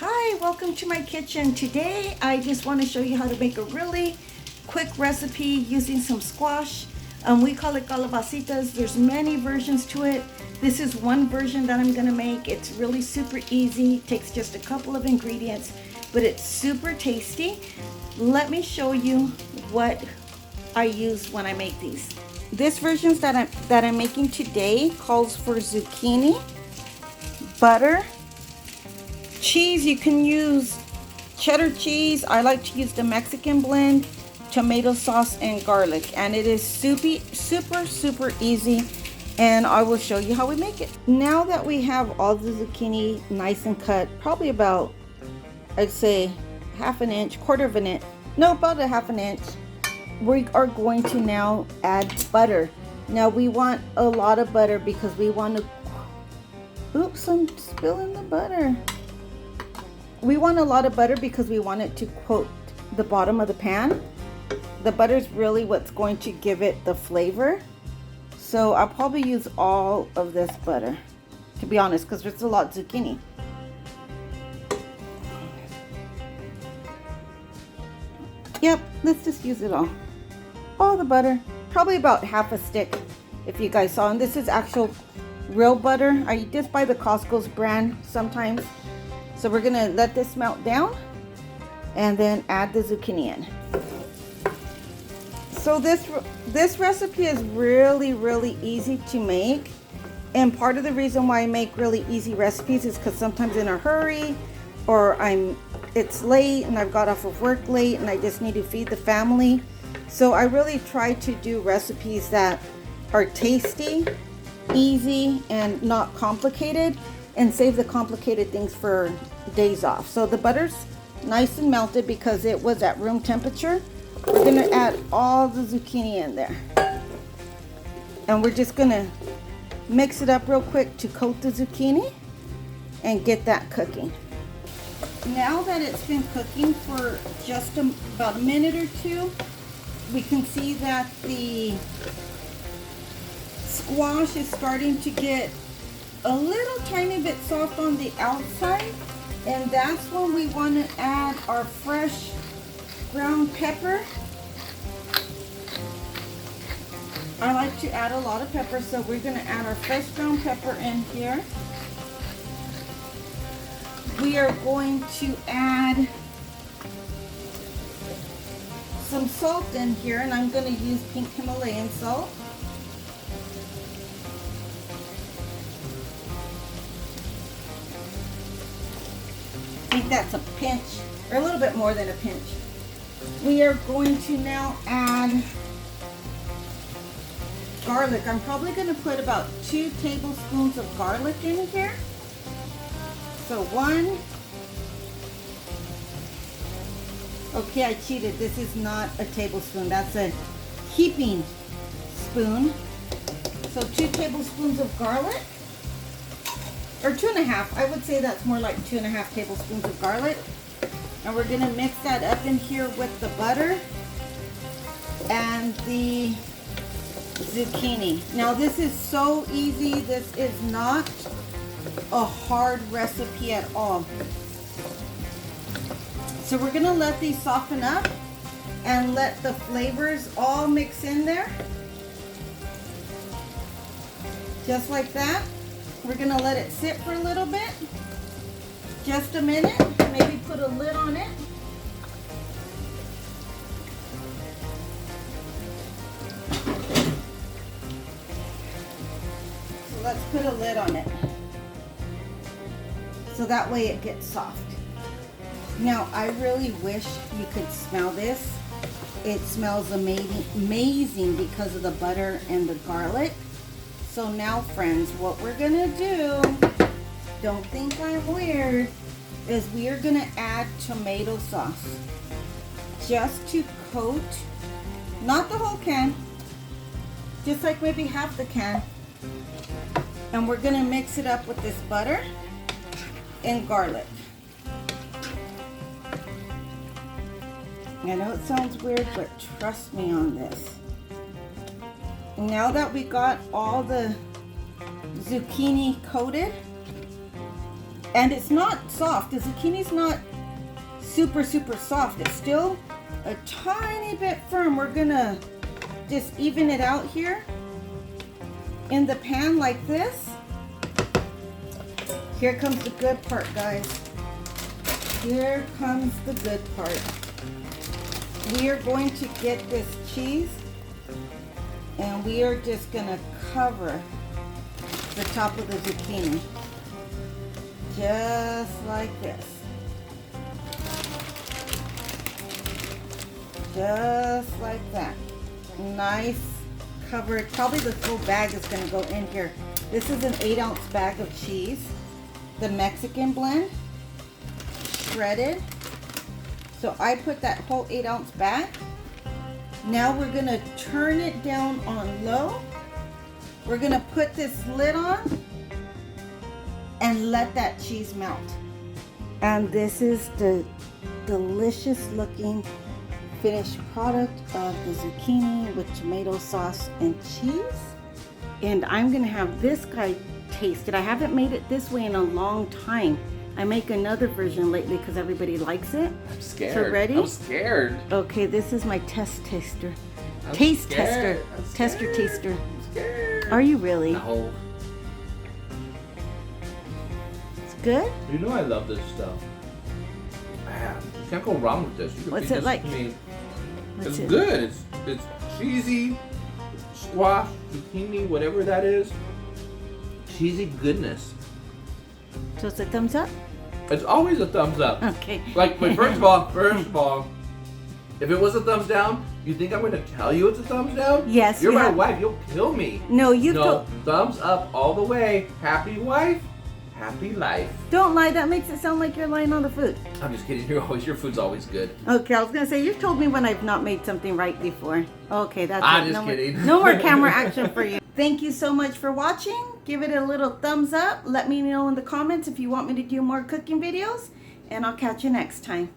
Hi, welcome to my kitchen. Today I just want to show you how to make a really quick recipe using some squash. We call it calabacitas. There's many versions to it. This is one version that I'm gonna make. It's really super easy, takes just a couple of ingredients, but it's super tasty. Let me show you what I use when I make these. This version that I'm making today calls for zucchini, butter, cheese. You can use cheddar cheese. I like to use the Mexican blend, tomato sauce, and garlic. And it is super easy. And I will show you how we make it. Now that we have all the zucchini nice and cut, probably about, I'd say, half an inch, quarter of an inch, no, about a half an inch, we are going to now add butter. Now we want a lot of butter because we want to, oops, I'm spilling the butter. We want a lot of butter because we want it to coat the bottom of the pan. The butter is really what's going to give it the flavor. So I'll probably use all of this butter, to be honest, because there's a lot of zucchini. Yep, let's just use it all. All the butter, probably about half a stick, if you guys saw. And this is actual real butter. I just buy the Costco's brand sometimes. So we're gonna let this melt down and then add the zucchini in. So this recipe is really easy to make. And part of the reason why I make really easy recipes is because sometimes in a hurry, or it's late and I've got off of work late and I just need to feed the family. So I really try to do recipes that are tasty, easy, and not complicated, and save the complicated things for days off. So the butter's nice and melted because it was at room temperature. We're gonna add all the zucchini in there. And we're just gonna mix it up real quick to coat the zucchini and get that cooking. Now that it's been cooking for just about a minute or two, we can see that the squash is starting to get a little tiny bit soft on the outside, and that's when we want to add our fresh ground pepper. I like to add a lot of pepper, so we're going to add our fresh ground pepper in here. We are going to add some salt in here, and I'm going to use pink Himalayan salt. I think that's a pinch, or a little bit more than a pinch. We are going to now add garlic. I'm probably going to put about 2 tablespoons of garlic in here. So 1. Okay, I cheated. This is not a tablespoon. That's a heaping spoon. So 2 tablespoons of garlic. Or 2.5. I would say that's more like 2.5 tablespoons of garlic. And we're going to mix that up in here with the butter and the zucchini. Now this is so easy. This is not a hard recipe at all. So we're going to let these soften up and let the flavors all mix in there. Just like that. We're going to let it sit for a little bit, just a minute, maybe put a lid on it. So let's put a lid on it, so that way it gets soft. Now I really wish you could smell this. It smells amazing because of the butter and the garlic. So now, friends, what we're gonna do, don't think I'm weird, is we are gonna add tomato sauce. Just to coat, not the whole can, just like maybe half the can. And we're gonna mix it up with this butter and garlic. I know it sounds weird, but trust me on this. Now that we got all the zucchini coated, And it's not soft. The zucchini's not super soft. It's still a tiny bit firm. We're gonna just even it out here in the pan like this. Here comes the good part, guys. Here comes the good part. We are going to get this cheese and we are just gonna cover the top of the zucchini. Just like this. Just like that. Nice covered. Probably the full bag is going to go in here. This is an 8-ounce bag of cheese. The Mexican blend. Shredded. So I put that whole 8-ounce bag. Now we're going to turn it down on low. We're going to put this lid on and let that cheese melt. And this is the delicious looking finished product of the zucchini with tomato sauce and cheese. And I'm gonna have this guy taste it. I haven't made it this way in a long time. I make another version lately because everybody likes it. I'm scared. So ready? I'm scared. Okay, this is my test taster. I'm Taste scared. tester. I'm scared. Tester taster. I'm scared. Are you really? No. It's good? You know I love this stuff. Man, you can't go wrong with this. You can What's feed it this like? to me. What's It's it? good. It's cheesy, squash, zucchini, whatever that is. Cheesy goodness. So it's a thumbs up? It's always a thumbs up. Okay. Like, but first of all, if it was a thumbs down, you think I'm going to tell you it's a thumbs down? Yes, You're you my have- wife. You'll kill me. No, you No, thumbs up all the way. Happy wife, happy life. don't lie. That makes it sound like you're lying on the food. I'm just kidding. Your food's always good. Okay, I was gonna say you've told me when I've not made something right before. Okay, that's I'm it. just kidding. No more camera action for you. Thank you so much for watching. Give it a little thumbs up. Let me know in the comments if you want me to do more cooking videos, and I'll catch you next time.